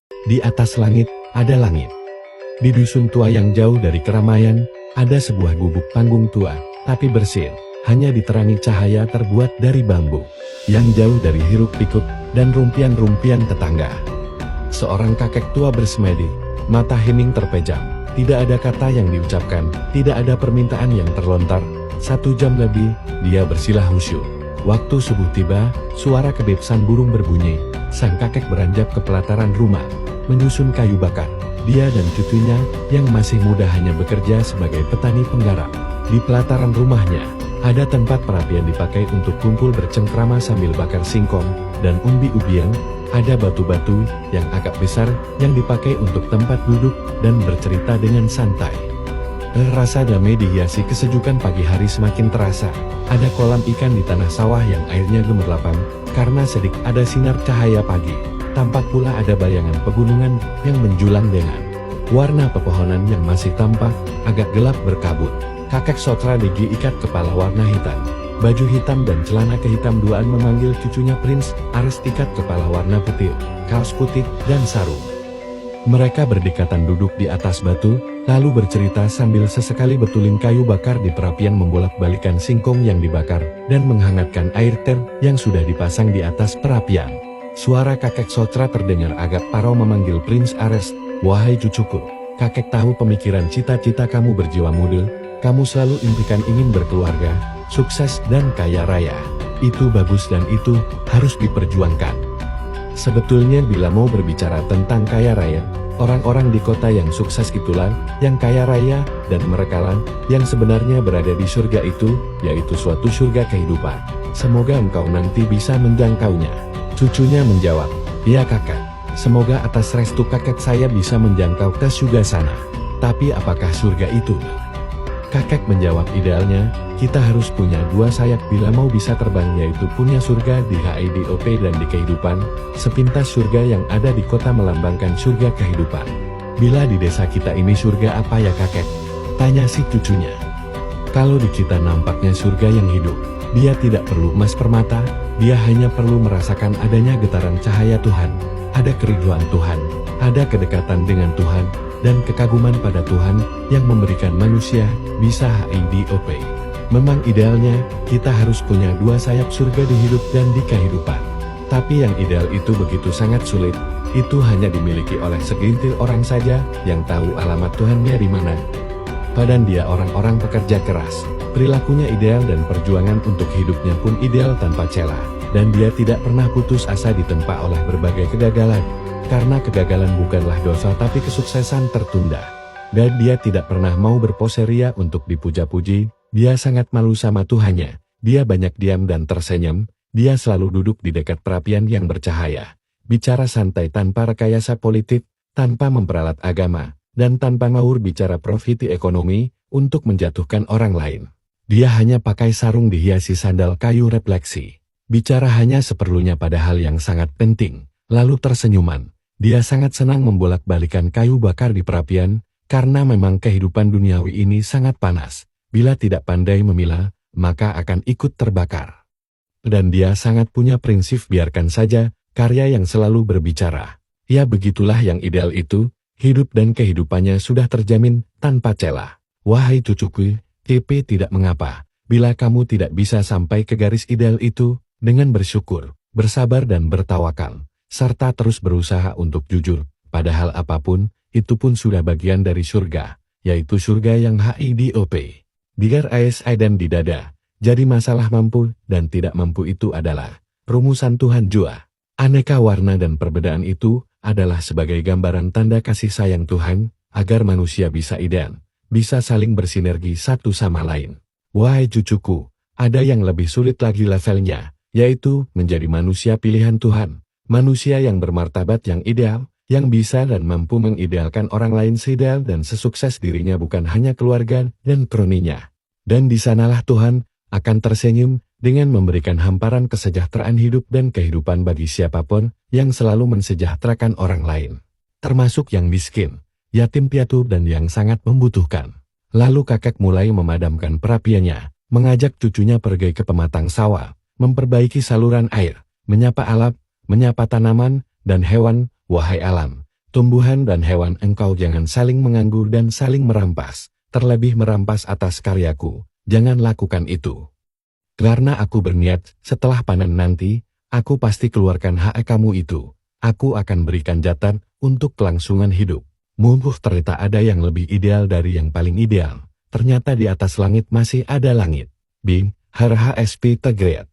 Di atas langit, ada langit. Di dusun tua yang jauh dari keramaian, ada sebuah gubuk panggung tua, tapi bersih, hanya diterangi cahaya terbuat dari bambu, yang jauh dari hiruk-pikuk dan rumpian-rumpian tetangga. Seorang kakek tua bersemedi, mata hening terpejam, tidak ada kata yang diucapkan, tidak ada permintaan yang terlontar. 1 jam lebih, dia bersilah khusyuk. Waktu subuh tiba, suara kebepsan burung berbunyi, sang kakek beranjak ke pelataran rumah, menyusun kayu bakar. Dia dan cucunya yang masih muda hanya bekerja sebagai petani penggarap. Di pelataran rumahnya, ada tempat perapian dipakai untuk kumpul bercengkrama sambil bakar singkong dan umbi-umbian. Ada batu-batu yang agak besar yang dipakai untuk tempat duduk dan bercerita dengan santai. Rasa damai dihiasi kesejukan pagi hari semakin terasa. Ada kolam ikan di tanah sawah yang airnya gemerlapan karena sedikit ada sinar cahaya pagi. Tampak pula ada bayangan pegunungan yang menjulang dengan warna pepohonan yang masih tampak agak gelap berkabut. Kakek Sotra gigi ikat kepala warna hitam, baju hitam dan celana kehitam duaan memanggil cucunya Prince Ares ikat kepala warna putih, kaos putih dan sarung. Mereka berdekatan duduk di atas batu, lalu bercerita sambil sesekali betulin kayu bakar di perapian membolak-balikan singkong yang dibakar dan menghangatkan air teh yang sudah dipasang di atas perapian. Suara kakek Sotra terdengar agak parau memanggil Prince Ares, "Wahai cucuku, kakek tahu pemikiran cita-cita kamu berjiwa muda, kamu selalu impikan ingin berkeluarga, sukses dan kaya raya. Itu bagus dan itu harus diperjuangkan. Sebetulnya bila mau berbicara tentang kaya raya, orang-orang di kota yang sukses itulah yang kaya raya dan merekalah yang sebenarnya berada di surga itu, yaitu suatu surga kehidupan. Semoga engkau nanti bisa menjangkaunya." Cucunya menjawab, "Ya kakek, semoga atas restu kakek saya bisa menjangkau ke surga sana. Tapi apakah surga itu?" Kakek menjawab, "Idealnya, kita harus punya 2 sayap bila mau bisa terbang, yaitu punya surga di HIDOP dan di kehidupan. Sepintas surga yang ada di kota melambangkan surga kehidupan. Bila di desa kita ini surga apa ya kakek?" tanya si cucunya. "Kalau di kita nampaknya surga yang hidup. Dia tidak perlu emas permata, dia hanya perlu merasakan adanya getaran cahaya Tuhan, ada keriduan Tuhan, ada kedekatan dengan Tuhan, dan kekaguman pada Tuhan yang memberikan manusia bisa HIDOP. Memang idealnya, kita harus punya 2 sayap surga di hidup dan di kehidupan. Tapi yang ideal itu begitu sangat sulit, itu hanya dimiliki oleh segelintir orang saja yang tahu alamat Tuhannya di mana. Padan dia orang-orang pekerja keras. Perilakunya ideal dan perjuangan untuk hidupnya pun ideal tanpa celah. Dan dia tidak pernah putus asa ditempa oleh berbagai kegagalan. Karena kegagalan bukanlah dosa tapi kesuksesan tertunda. Dan dia tidak pernah mau berpose ria untuk dipuja-puji. Dia sangat malu sama Tuhannya. Dia banyak diam dan tersenyum. Dia selalu duduk di dekat perapian yang bercahaya. Bicara santai tanpa rekayasa politik, tanpa memperalat agama, dan tanpa ngawur bicara profiti ekonomi untuk menjatuhkan orang lain. Dia hanya pakai sarung dihiasi sandal kayu refleksi. Bicara hanya seperlunya pada hal yang sangat penting, lalu tersenyuman. Dia sangat senang membolak-balikan kayu bakar di perapian, karena memang kehidupan duniawi ini sangat panas. Bila tidak pandai memilah, maka akan ikut terbakar. Dan dia sangat punya prinsip biarkan saja, karya yang selalu berbicara. Ya begitulah yang ideal itu, hidup dan kehidupannya sudah terjamin tanpa celah. Wahai cucuku, TP tidak mengapa, bila kamu tidak bisa sampai ke garis ideal itu, dengan bersyukur, bersabar dan bertawakal, serta terus berusaha untuk jujur, padahal apapun, itu pun sudah bagian dari surga, yaitu surga yang HIDOP. Biar ASI dan di dada, jadi masalah mampu dan tidak mampu itu adalah rumusan Tuhan jua. Aneka warna dan perbedaan itu adalah sebagai gambaran tanda kasih sayang Tuhan, agar manusia bisa ideal. Bisa saling bersinergi satu sama lain. Wahai cucuku, ada yang lebih sulit lagi levelnya, yaitu menjadi manusia pilihan Tuhan. Manusia yang bermartabat yang ideal, yang bisa dan mampu mengidealkan orang lain seideal dan sesukses dirinya bukan hanya keluarga dan kroninya. Dan di sanalah Tuhan akan tersenyum dengan memberikan hamparan kesejahteraan hidup dan kehidupan bagi siapapun yang selalu mensejahterakan orang lain. Termasuk yang miskin, yatim piatu dan yang sangat membutuhkan. Lalu kakek mulai memadamkan perapiannya, mengajak cucunya pergi ke pematang sawah, memperbaiki saluran air, menyapa alam, menyapa tanaman dan hewan. Wahai alam, tumbuhan dan hewan engkau jangan saling mengganggu dan saling merampas, terlebih merampas atas karyaku, jangan lakukan itu. Karena aku berniat, setelah panen nanti, aku pasti keluarkan hak kamu itu. Aku akan berikan jatah untuk kelangsungan hidup. Ternyata ada yang lebih ideal dari yang paling ideal. Ternyata di atas langit masih ada langit. Bing, HRHSP Tegreat.